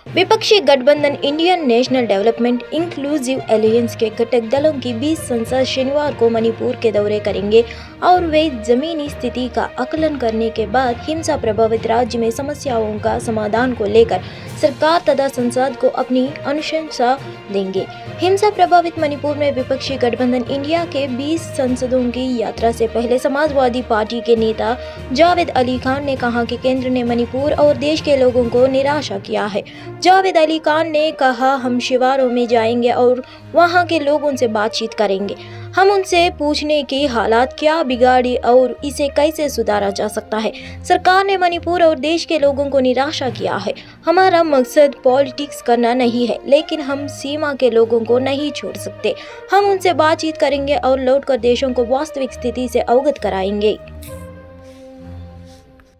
विपक्षी गठबंधन Indian national development inclusive alliance के घटक दलों की 20 संसद शनिवार को मणिपुर के दौरे करेंगे और वे जमीनी स्थिति का आकलन करने के बाद हिंसा प्रभावित राज्य में समस्याओं का समाधान को लेकर सरकार तथा संसद को अपनी अनुशंसा देंगे। हिंसा प्रभावित मणिपुर में विपक्षी गठबंधन इंडिया के 20 सांसदों की यात्रा से पहले समाजवादी पार्टी के नेता जावेद अली खान ने कहा कि केंद्र ने मणिपुर और देश के लोगों को निराशा किया है। जावेद अली खान ने कहा, हम शिवारों में जाएंगे और वहां के लोगों से बातचीत करेंगे। हम उनसे पूछने की हालात क्या बिगाड़ी और इसे कैसे सुधारा जा सकता है। सरकार ने मणिपुर और देश के लोगों को निराशा किया है। हमारा मकसद पॉलिटिक्स करना नहीं है, लेकिन हम सीमा के लोगों को नहीं छोड़ सकते। हम उनसे बातचीत करेंगे और लौटकर देशों को वास्तविक स्थिति से अवगत कराएंगे।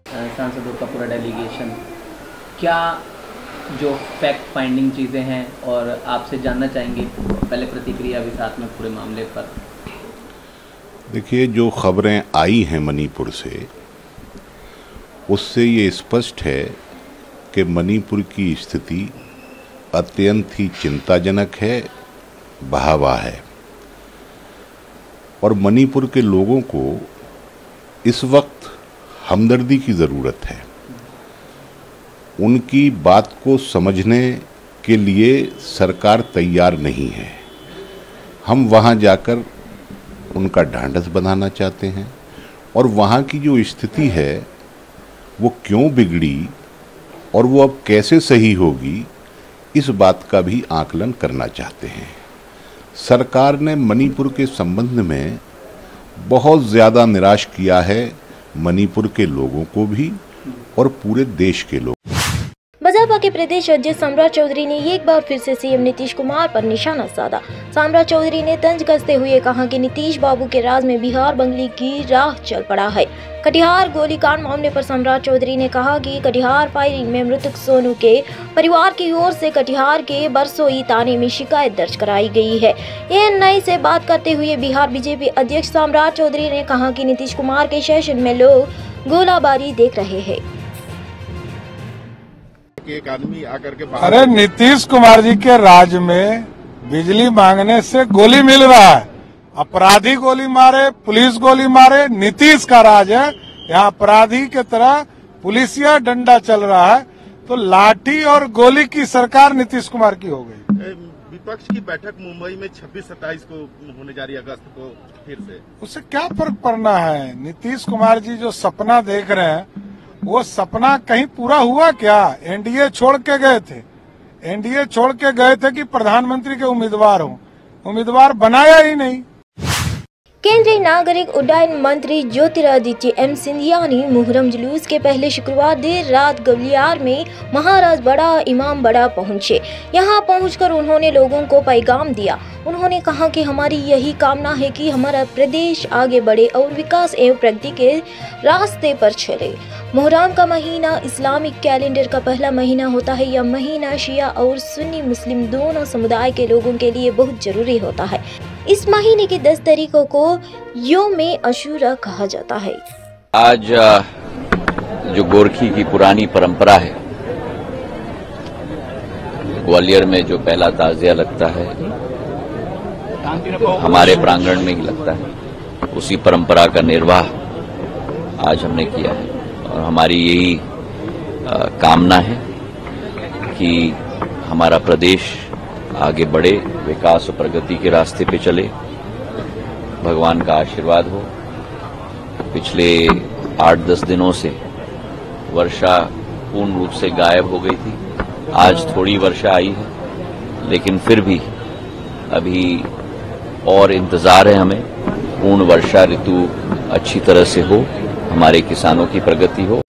सांसदों का पूरा डेलीगेशन, क्या जो फैक्ट फाइंडिंग चीज़ें हैं और आपसे जानना चाहेंगे पहले प्रतिक्रिया भी साथ में पूरे मामले पर। देखिए, जो खबरें आई हैं मणिपुर से, उससे ये स्पष्ट है कि मणिपुर की स्थिति अत्यंत ही चिंताजनक है, भयावह है और मणिपुर के लोगों को इस वक्त हमदर्दी की ज़रूरत है। उनकी बात को समझने के लिए सरकार तैयार नहीं है। हम वहाँ जाकर उनका ढांढस बंधाना चाहते हैं और वहाँ की जो स्थिति है वो क्यों बिगड़ी और वो अब कैसे सही होगी, इस बात का भी आकलन करना चाहते हैं। सरकार ने मणिपुर के संबंध में बहुत ज़्यादा निराश किया है, मणिपुर के लोगों को भी और पूरे देश के लोग। भाजपा के प्रदेश अध्यक्ष सम्राट चौधरी ने एक बार फिर से सीएम नीतीश कुमार पर निशाना साधा। सम्राट चौधरी ने तंज कसते हुए कहा कि नीतीश बाबू के राज में बिहार बंगली की राह चल पड़ा है। कटिहार गोलीकांड मामले पर सम्राट चौधरी ने कहा कि कटिहार फायरिंग में मृतक सोनू के परिवार की ओर से कटिहार के बरसोई थाने में शिकायत दर्ज कराई गई है। एएनआई से बात करते हुए बिहार बीजेपी अध्यक्ष सम्राट चौधरी ने कहा कि नीतीश कुमार के शासन में लोग गोलाबारी देख रहे हैं। एक आदमी आकर के अरे नीतीश कुमार जी के राज में बिजली मांगने से गोली मिल रहा है। अपराधी गोली मारे, पुलिस गोली मारे, नीतीश का राज है। यहाँ अपराधी के तरह पुलिसिया डंडा चल रहा है, तो लाठी और गोली की सरकार नीतीश कुमार की हो गई। विपक्ष की बैठक मुंबई में 26-27 को होने जा रही है, अगस्त को फिर से। उससे क्या फर्क पड़ना है? नीतीश कुमार जी जो सपना देख रहे हैं, वो सपना कहीं पूरा हुआ क्या? एनडीए छोड़ के गए थे, एनडीए छोड़ के गए थे कि प्रधानमंत्री के उम्मीदवार हो, उम्मीदवार बनाया ही नहीं। केंद्रीय नागरिक उड्डयन मंत्री ज्योतिरादित्य एम सिंधिया ने मुहर्रम जुलूस के पहले शुक्रवार देर रात ग्वालियर में महाराज बड़ा इमाम बड़ा पहुंचे। यहां पहुंचकर उन्होंने लोगों को पैगाम दिया। उन्होंने कहा कि हमारी यही कामना है कि हमारा प्रदेश आगे बढ़े और विकास एवं प्रगति के रास्ते पर चले। मुहर्रम का महीना इस्लामिक कैलेंडर का पहला महीना होता है। यह महीना शिया और सुन्नी मुस्लिम दोनों समुदाय के लोगों के लिए बहुत जरूरी होता है। इस महीने की 10 तारीखों को यौम-ए अशूरा कहा जाता है। आज जो गोरखी की पुरानी परंपरा है, ग्वालियर में जो पहला ताजिया लगता है हमारे प्रांगण में ही लगता है, उसी परंपरा का निर्वाह आज हमने किया है और हमारी यही कामना है कि हमारा प्रदेश आगे बढ़े, विकास और प्रगति के रास्ते पे चले। भगवान का आशीर्वाद हो। पिछले 8-10 दिनों से वर्षा पूर्ण रूप से गायब हो गई थी। आज थोड़ी वर्षा आई है, लेकिन फिर भी अभी और इंतजार है हमें। पूर्ण वर्षा ऋतु अच्छी तरह से हो, हमारे किसानों की प्रगति हो।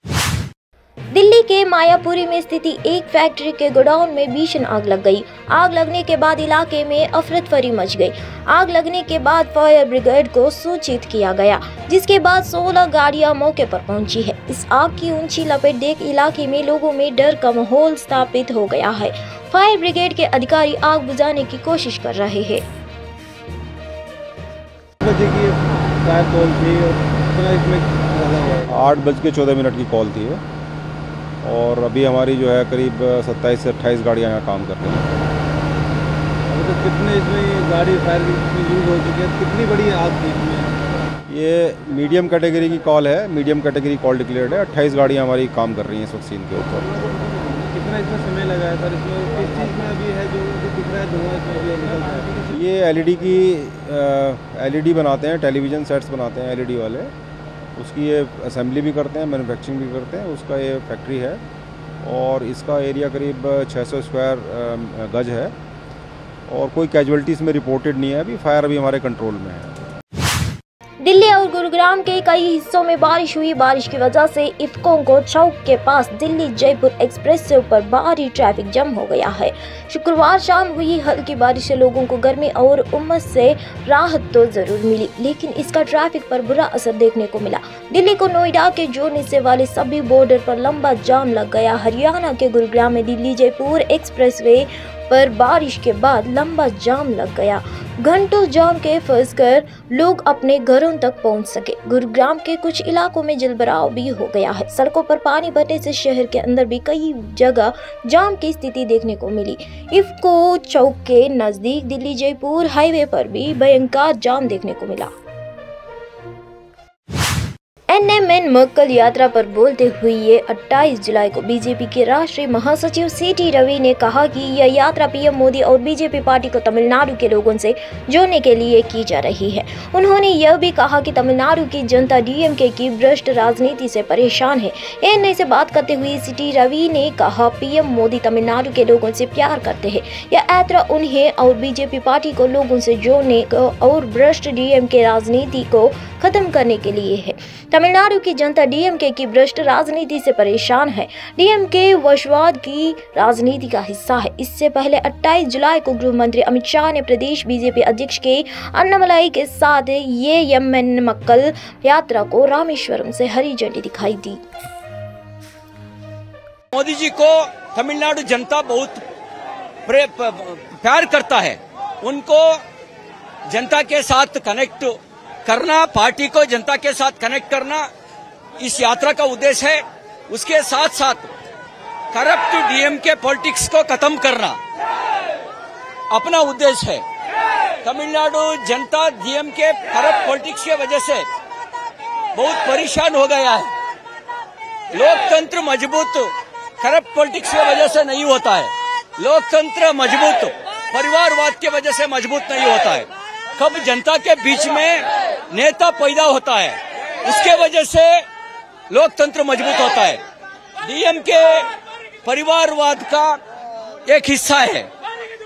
दिल्ली के मायापुरी में स्थिति एक फैक्ट्री के गोडाउन में भीषण आग लग गई। आग लगने के बाद इलाके में अफरा-तफरी मच गई। आग लगने के बाद फायर ब्रिगेड को सूचित किया गया, जिसके बाद 16 गाड़ियां मौके पर पहुंची है। इस आग की ऊंची लपेट देख इलाके में लोगों में डर का माहौल स्थापित हो गया है। फायर ब्रिगेड के अधिकारी आग बुझाने की कोशिश कर रहे हैं। 8:14 की कॉल थी और अभी हमारी जो है करीब 27 से 28 गाड़ियाँ यहाँ काम कर रही हैं। अभी तो कितने इसमें गाड़ी फायर यूज हो चुकी है, कितनी बड़ी आग थी इसमें? ये मीडियम कैटेगरी की कॉल है, मीडियम कैटेगरी कॉल डिक्लेयर्ड है। 28 गाड़ियाँ हमारी काम कर रही हैं इस वक्त सीन के ऊपर। कितना इसमें समय लगा है सर? इसमें किस चीज़ में अभी है जो दिख रहा है धुआं इसमें भी निकलता है? ये एलईडी बनाते हैं, टेलीविज़न सेट्स बनाते हैं एलईडी वाले, उसकी ये असेंबली भी करते हैं, मैन्युफैक्चरिंग भी करते हैं, उसका ये फैक्ट्री है और इसका एरिया करीब 600 स्क्वायर गज है और कोई कैजुअल्टीज़ में रिपोर्टेड नहीं है। अभी फायर अभी हमारे कंट्रोल में है। दिल्ली और गुरुग्राम के कई हिस्सों में बारिश हुई। बारिश की वजह से इफ्को चौक के पास दिल्ली जयपुर एक्सप्रेस से ऊपर भारी ट्रैफिक जम हो गया है। शुक्रवार शाम हुई हल्की बारिश से लोगों को गर्मी और उमस से राहत तो जरूर मिली, लेकिन इसका ट्रैफिक पर बुरा असर देखने को मिला। दिल्ली को नोएडा के जोड़ने से वाले सभी बॉर्डर पर लंबा जाम लग गया। हरियाणा के गुरुग्राम में दिल्ली जयपुर एक्सप्रेसवे पर बारिश के बाद लंबा जाम लग गया। घंटों जाम के फंसकर लोग अपने घरों तक पहुंच सके। गुरुग्राम के कुछ इलाकों में जलभराव भी हो गया है। सड़कों पर पानी भरने से शहर के अंदर भी कई जगह जाम की स्थिति देखने को मिली। इफ्को चौक के नजदीक दिल्ली जयपुर हाईवे पर भी भयंकर जाम देखने को मिला। NMN मक्कल यात्रा पर बोलते हुए 28 जुलाई को बीजेपी के राष्ट्रीय महासचिव CT रवि ने कहा कि यह यात्रा PM मोदी और बीजेपी पार्टी को तमिलनाडु के लोगों से जोड़ने के लिए की जा रही है। उन्होंने यह भी कहा कि तमिलनाडु की जनता DMK की भ्रष्ट राजनीति से परेशान है। ANI से बात करते हुए CT रवि ने कहा, PM मोदी तमिलनाडु के लोगों से प्यार करते हैं। यह यात्रा उन्हें और बीजेपी पार्टी को लोगों से जोड़ने और भ्रष्ट DMK राजनीति को खत्म करने के लिए है। तमिलनाडु की जनता DMK की भ्रष्ट राजनीति से परेशान है। DMK वशवाद की राजनीति का हिस्सा है। इससे पहले 28 जुलाई को गृह मंत्री अमित शाह ने प्रदेश बीजेपी अध्यक्ष के अन्नामलाई के साथ NMN मक्कल यात्रा को रामेश्वरम से हरी झंडी दिखाई दी। मोदी जी को तमिलनाडु जनता बहुत प्यार करता है। उनको जनता के साथ कनेक्ट करना, पार्टी को जनता के साथ कनेक्ट करना इस यात्रा का उद्देश्य है। उसके साथ साथ करप्ट DMK पॉलिटिक्स को खत्म करना अपना उद्देश्य है। तमिलनाडु जनता DMK करप्ट पॉलिटिक्स के वजह से बहुत परेशान हो गया है। लोकतंत्र मजबूत करप्ट पॉलिटिक्स की वजह से नहीं होता है। लोकतंत्र मजबूत परिवारवाद की वजह से मजबूत नहीं होता है। कब जनता के बीच में नेता पैदा होता है, उसके वजह से लोकतंत्र मजबूत होता है। DMK परिवारवाद का एक हिस्सा है।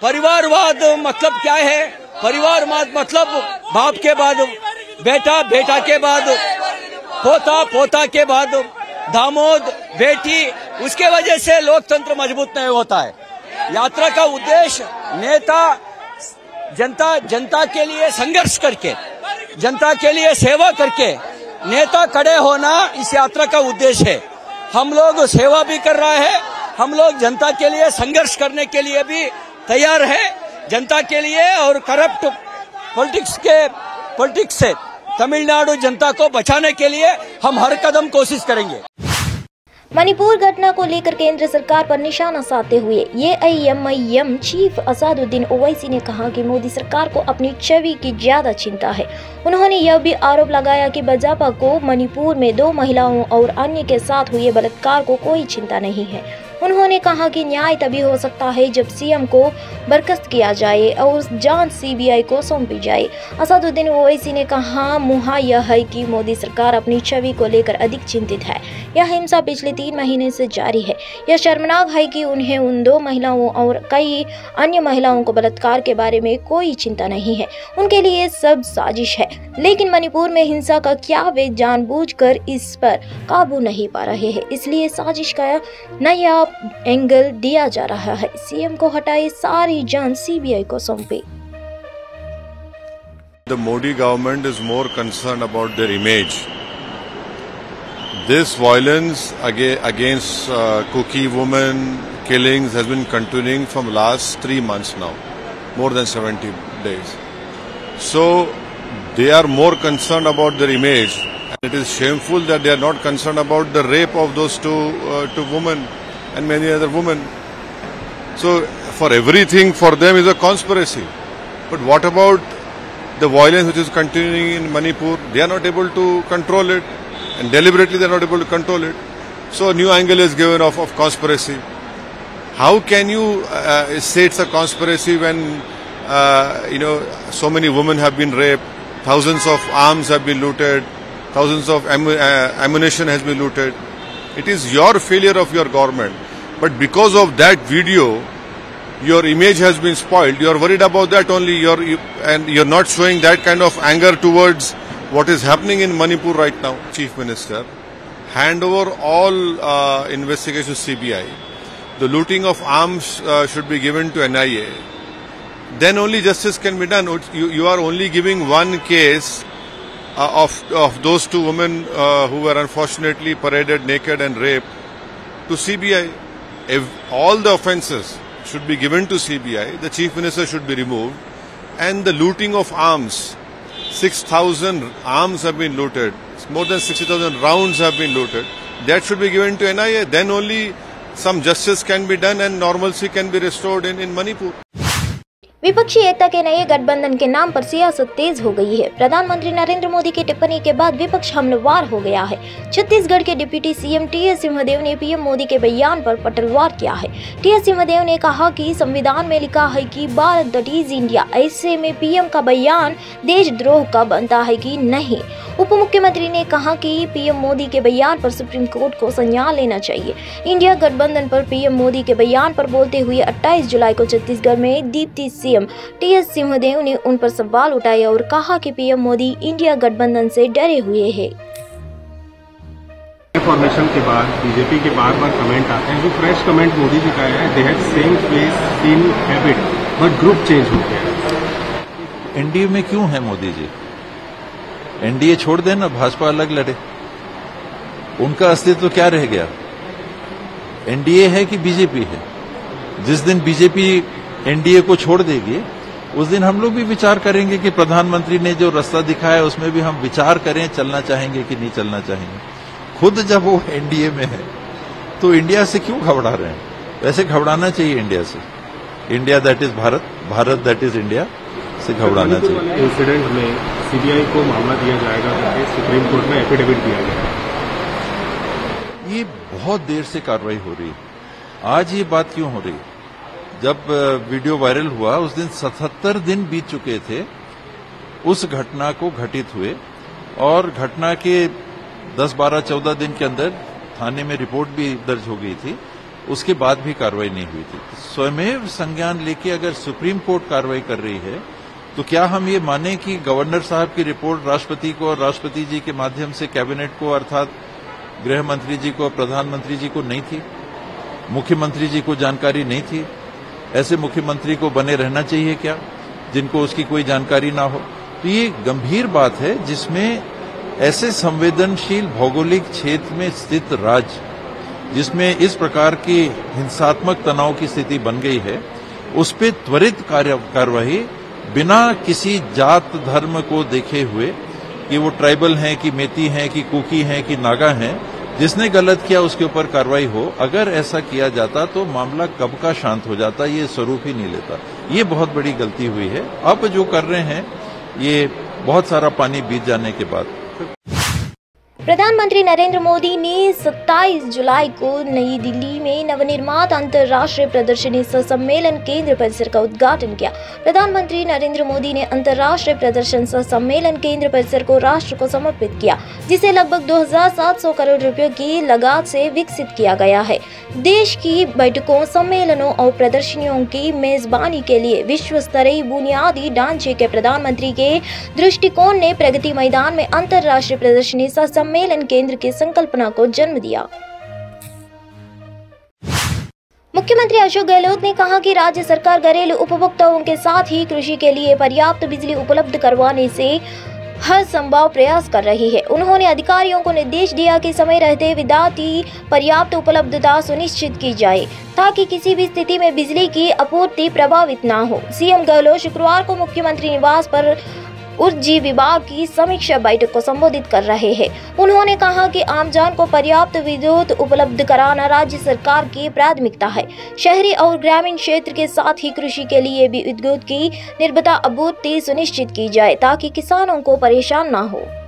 परिवारवाद मतलब क्या है? परिवारवाद मतलब बाप के बाद बेटा, बेटा के बाद पोता, पोता के बाद दामाद, बेटी, उसके वजह से लोकतंत्र मजबूत नहीं होता है। यात्रा का उद्देश्य नेता जनता के लिए संघर्ष करके, जनता के लिए सेवा करके नेता खड़े होना इस यात्रा का उद्देश्य है। हम लोग सेवा भी कर रहे हैं, हम लोग जनता के लिए संघर्ष करने के लिए भी तैयार है। जनता के लिए और करप्ट पॉलिटिक्स से तमिलनाडु जनता को बचाने के लिए हम हर कदम कोशिश करेंगे। मणिपुर घटना को लेकर केंद्र सरकार पर निशाना साधते हुए AIMIM चीफ असदुद्दीन ओवैसी ने कहा कि मोदी सरकार को अपनी छवि की ज्यादा चिंता है। उन्होंने यह भी आरोप लगाया कि भाजपा को मणिपुर में 2 महिलाओं और अन्य के साथ हुए बलात्कार को कोई चिंता नहीं है। उन्होंने कहा कि न्याय तभी हो सकता है जब CM को बर्खास्त किया जाए और जांच CBI को सौंपी जाए। असदुद्दीन ओवैसी ने कहा, मुहा यह है कि मोदी सरकार अपनी छवि को लेकर अधिक चिंतित है। यह हिंसा पिछले 3 महीने से जारी है। यह शर्मनाक है कि उन्हें उन 2 महिलाओं और कई अन्य महिलाओं को बलात्कार के बारे में कोई चिंता नहीं है। उनके लिए सब साजिश है। लेकिन मणिपुर में हिंसा का क्या वे जानबूझकर इस पर काबू नहीं पा रहे हैं, इसलिए साजिश का नया एंगल दिया जा रहा है। CM को हटाए, सारी जांच CBI को सौंपे। The Modi government is more concerned about their image. This violence against Kuki women killings has been continuing from last 3 months now, more than 70 days. So they are more concerned about their image It is shameful that they are not concerned about the rape of those two women and many other women. So for everything for them is a conspiracy. But what about the violence which is continuing in Manipur? They are not able to control it, and deliberately they are not able to control it. So a new angle is given of conspiracy. How can you say it's a conspiracy when so many women have been raped, thousands of arms have been looted, thousands of ammunition has been looted? It is your failure of your government. But because of that video, your image has been spoiled. You are worried about that only. And you're not showing that kind of anger towards what is happening in Manipur right now. Chief Minister, hand over all investigation to CBI. The looting of arms should be given to NIA. Then only justice can be done. You are only giving one case of those two women who were unfortunately paraded naked and raped to CBI. If all the offences should be given to CBI, the Chief Minister should be removed, and the looting of arms, 6,000 arms have been looted, more than 60,000 rounds have been looted, that should be given to NIA. Then only some justice can be done and normalcy can be restored in Manipur. विपक्षी एकता के नए गठबंधन के नाम पर सियासत तेज हो गई है। प्रधानमंत्री नरेंद्र मोदी की टिप्पणी के बाद विपक्ष हमलावर हो गया है। छत्तीसगढ़ के डिप्टी सीएम टीएस सिंहदेव ने पीएम मोदी के बयान पर पलटवार किया है। टीएस सिंहदेव ने कहा कि संविधान में लिखा है कि भारत दैट इज इंडिया, ऐसे में पीएम का बयान देशद्रोह का बनता है कि नहीं। उप मुख्यमंत्री ने कहा कि पीएम मोदी के बयान पर सुप्रीम कोर्ट को संज्ञान लेना चाहिए। इंडिया गठबंधन पर पीएम मोदी के बयान पर बोलते हुए 28 जुलाई को छत्तीसगढ़ में डिप्टी सीएम टीएस सिंहदेव ने उन पर सवाल उठाए और कहा कि पीएम मोदी इंडिया गठबंधन से डरे हुए हैं। फॉर्मेशन के बाद बीजेपी के बार-बार कमेंट आते हैं, जो फ्रेश कमेंट मोदी जी का है, they have same face same habit but group change हो गया। एनडीए में क्यों है मोदी जी? एनडीए छोड़ देना, भाजपा अलग लड़े, उनका अस्तित्व क्या रह गया? एनडीए है कि बीजेपी है? जिस दिन बीजेपी एनडीए को छोड़ देगी उस दिन हम लोग भी विचार करेंगे कि प्रधानमंत्री ने जो रास्ता दिखाया उसमें भी हम विचार करें, चलना चाहेंगे कि नहीं चलना चाहेंगे। खुद जब वो एनडीए में है तो इंडिया से क्यों घबरा रहे हैं? वैसे घबराना चाहिए इंडिया से। India that is Bharat, Bharat that is India से घबराना चाहिए। इंसिडेंट में सीबीआई को मामला दिया जाएगा करके सुप्रीम कोर्ट में एफिडेविट दिया गया। ये बहुत देर से कार्रवाई हो रही है। आज ये बात क्यों हो रही है? जब वीडियो वायरल हुआ उस दिन 77 दिन बीत चुके थे उस घटना को घटित हुए, और घटना के 10, 12, 14 दिन के अंदर थाने में रिपोर्ट भी दर्ज हो गई थी, उसके बाद भी कार्रवाई नहीं हुई थी। स्वयं संज्ञान लेके अगर सुप्रीम कोर्ट कार्रवाई कर रही है तो क्या हम ये माने कि गवर्नर साहब की रिपोर्ट राष्ट्रपति को और राष्ट्रपति जी के माध्यम से कैबिनेट को अर्थात गृह मंत्री जी को, प्रधानमंत्री जी को नहीं थी, मुख्यमंत्री जी को जानकारी नहीं थी? ऐसे मुख्यमंत्री को बने रहना चाहिए क्या जिनको उसकी कोई जानकारी ना हो? तो ये गंभीर बात है जिसमें ऐसे संवेदनशील भौगोलिक क्षेत्र में स्थित राज्य जिसमें इस प्रकार की हिंसात्मक तनाव की स्थिति बन गई है, उस पर त्वरित कार्यवाही बिना किसी जात धर्म को देखे हुए कि वो ट्राइबल हैं कि मेती हैं कि कुकी हैं कि नागा हैं, जिसने गलत किया उसके ऊपर कार्रवाई हो। अगर ऐसा किया जाता तो मामला कब का शांत हो जाता, ये स्वरूप ही नहीं लेता। ये बहुत बड़ी गलती हुई है। अब जो कर रहे हैं ये बहुत सारा पानी बीत जाने के बाद। प्रधानमंत्री नरेंद्र मोदी ने 27 जुलाई को नई दिल्ली में नवनिर्मित अंतर्राष्ट्रीय प्रदर्शनी सह सम्मेलन केंद्र परिसर का उद्घाटन किया। प्रधानमंत्री नरेंद्र मोदी ने अंतर्राष्ट्रीय प्रदर्शन सह सम्मेलन केंद्र परिसर को राष्ट्र को समर्पित किया, जिसे लगभग 2700 करोड़ रुपयों की लागत से विकसित किया गया है। देश की बैठकों, सम्मेलनों और प्रदर्शनियों की मेजबानी के लिए विश्व स्तरीय बुनियादी ढांचे के प्रधानमंत्री के दृष्टिकोण ने प्रगति मैदान में अंतर्राष्ट्रीय प्रदर्शनी सह सम्मेलन केंद्र की संकल्पना को जन्म दिया। मुख्यमंत्री अशोक गहलोत ने कहा कि राज्य सरकार घरेलू उपभोक्ताओं के साथ ही कृषि के लिए पर्याप्त बिजली उपलब्ध करवाने से हर संभव प्रयास कर रही है। उन्होंने अधिकारियों को निर्देश दिया कि समय रहते विद्युत की पर्याप्त उपलब्धता सुनिश्चित की जाए ताकि किसी भी स्थिति में बिजली की आपूर्ति प्रभावित न हो। सीएम गहलोत शुक्रवार को मुख्यमंत्री निवास पर ऊर्जा विभाग की समीक्षा बैठक को संबोधित कर रहे हैं। उन्होंने कहा कि आमजन को पर्याप्त विद्युत उपलब्ध कराना राज्य सरकार की प्राथमिकता है। शहरी और ग्रामीण क्षेत्र के साथ ही कृषि के लिए भी विद्युत की निर्बाध आपूर्ति सुनिश्चित की जाए ताकि किसानों को परेशान न हो।